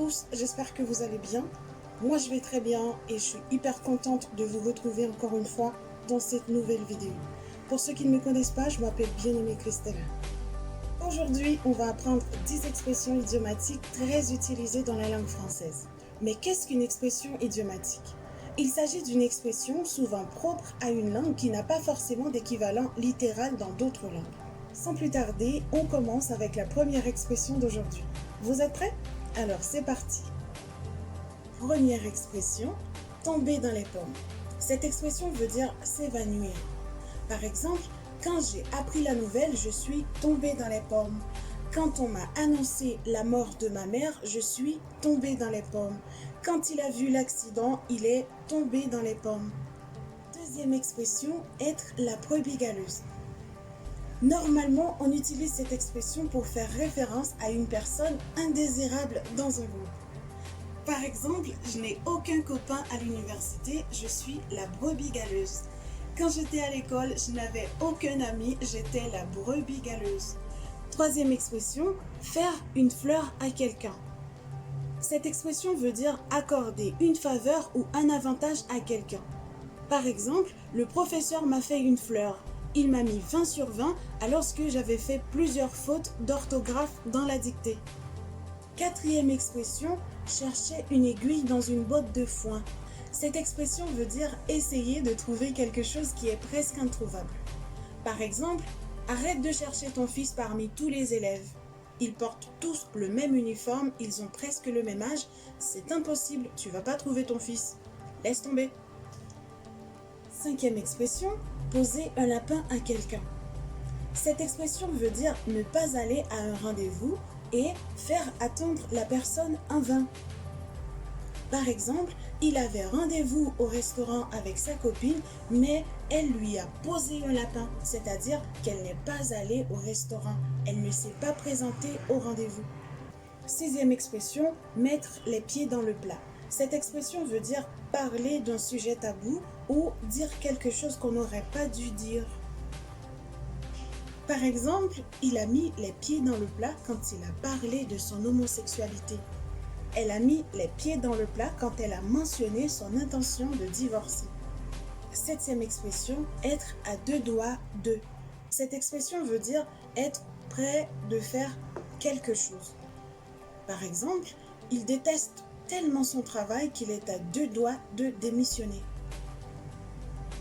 tous, j'espère que vous allez bien. Moi je vais très bien et je suis hyper contente de vous retrouver encore une fois dans cette nouvelle vidéo. Pour ceux qui ne me connaissent pas, je m'appelle Bien-Aimée Christella. Aujourd'hui, on va apprendre 10 expressions idiomatiques très utilisées dans la langue française. Mais qu'est-ce qu'une expression idiomatique? Il s'agit d'une expression souvent propre à une langue qui n'a pas forcément d'équivalent littéral dans d'autres langues. Sans plus tarder, on commence avec la première expression d'aujourd'hui. Vous êtes prêts? Alors c'est parti. Première expression, tomber dans les pommes. Cette expression veut dire s'évanouir. Par exemple, quand j'ai appris la nouvelle, je suis tombée dans les pommes. Quand on m'a annoncé la mort de ma mère, je suis tombée dans les pommes. Quand il a vu l'accident, il est tombé dans les pommes. Deuxième expression, être la brebis galeuse. Normalement, on utilise cette expression pour faire référence à une personne indésirable dans un groupe. Par exemple, je n'ai aucun copain à l'université, je suis la brebis galeuse. Quand j'étais à l'école, je n'avais aucun ami, j'étais la brebis galeuse. Troisième expression, faire une fleur à quelqu'un. Cette expression veut dire accorder une faveur ou un avantage à quelqu'un. Par exemple, le professeur m'a fait une fleur. Il m'a mis 20 sur 20 alors que j'avais fait plusieurs fautes d'orthographe dans la dictée. Quatrième expression, chercher une aiguille dans une botte de foin. Cette expression veut dire essayer de trouver quelque chose qui est presque introuvable. Par exemple, arrête de chercher ton fils parmi tous les élèves. Ils portent tous le même uniforme, ils ont presque le même âge. C'est impossible, tu vas pas trouver ton fils. Laisse tomber. Cinquième expression, poser un lapin à quelqu'un. Cette expression veut dire ne pas aller à un rendez-vous et faire attendre la personne en vain. Par exemple, il avait rendez-vous au restaurant avec sa copine, mais elle lui a posé un lapin, c'est-à-dire qu'elle n'est pas allée au restaurant, elle ne s'est pas présentée au rendez-vous. Sixième expression, mettre les pieds dans le plat. Cette expression veut dire parler d'un sujet tabou ou dire quelque chose qu'on n'aurait pas dû dire. Par exemple, il a mis les pieds dans le plat quand il a parlé de son homosexualité. Elle a mis les pieds dans le plat quand elle a mentionné son intention de divorcer. Septième expression, être à deux doigts de. Cette expression veut dire être prêt de faire quelque chose. Par exemple, il déteste tellement son travail qu'il est à deux doigts de démissionner.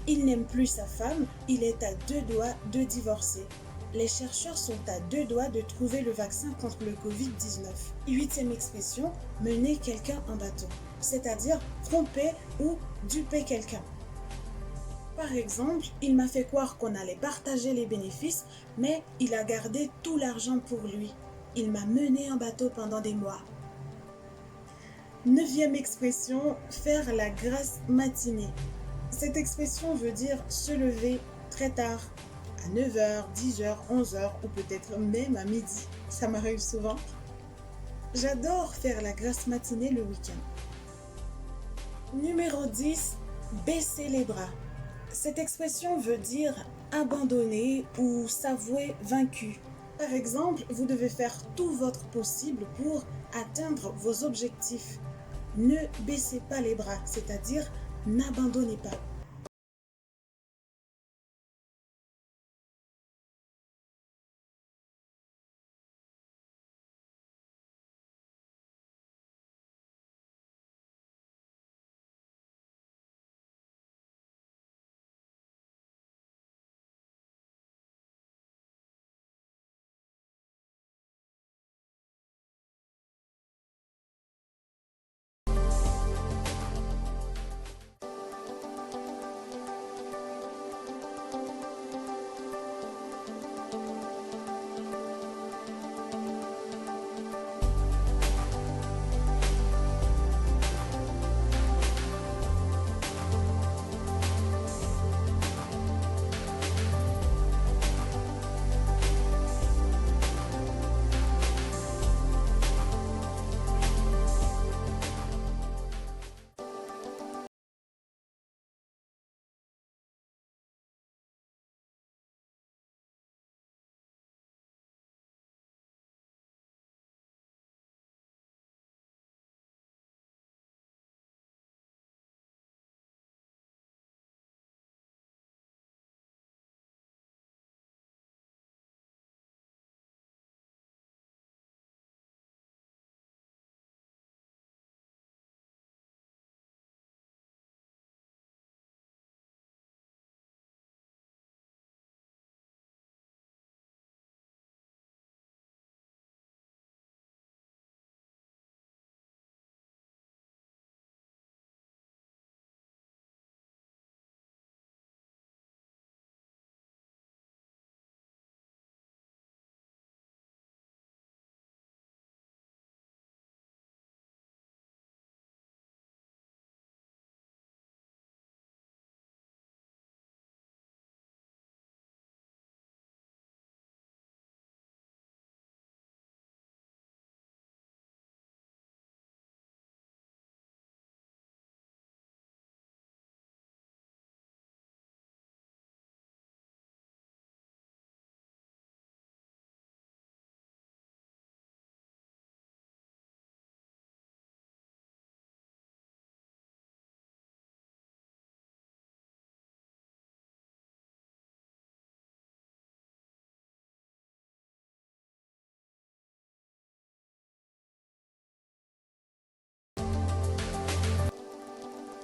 Il n'aime plus sa femme, il est à deux doigts de divorcer. Les chercheurs sont à deux doigts de trouver le vaccin contre le Covid-19. Huitième expression, mener quelqu'un en bateau, c'est-à-dire tromper ou duper quelqu'un. Par exemple, il m'a fait croire qu'on allait partager les bénéfices, mais il a gardé tout l'argent pour lui. Il m'a mené en bateau pendant des mois. Neuvième expression, faire la grasse matinée. Cette expression veut dire se lever très tard, à 9h, 10h, 11h ou peut-être même à midi. Ça m'arrive souvent. J'adore faire la grasse matinée le week-end. Numéro 10, baisser les bras. Cette expression veut dire abandonner ou s'avouer vaincu. Par exemple, vous devez faire tout votre possible pour atteindre vos objectifs. Ne baissez pas les bras, c'est-à-dire n'abandonnez pas.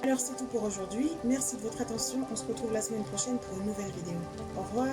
Alors c'est tout pour aujourd'hui. Merci de votre attention. On se retrouve la semaine prochaine pour une nouvelle vidéo. Au revoir.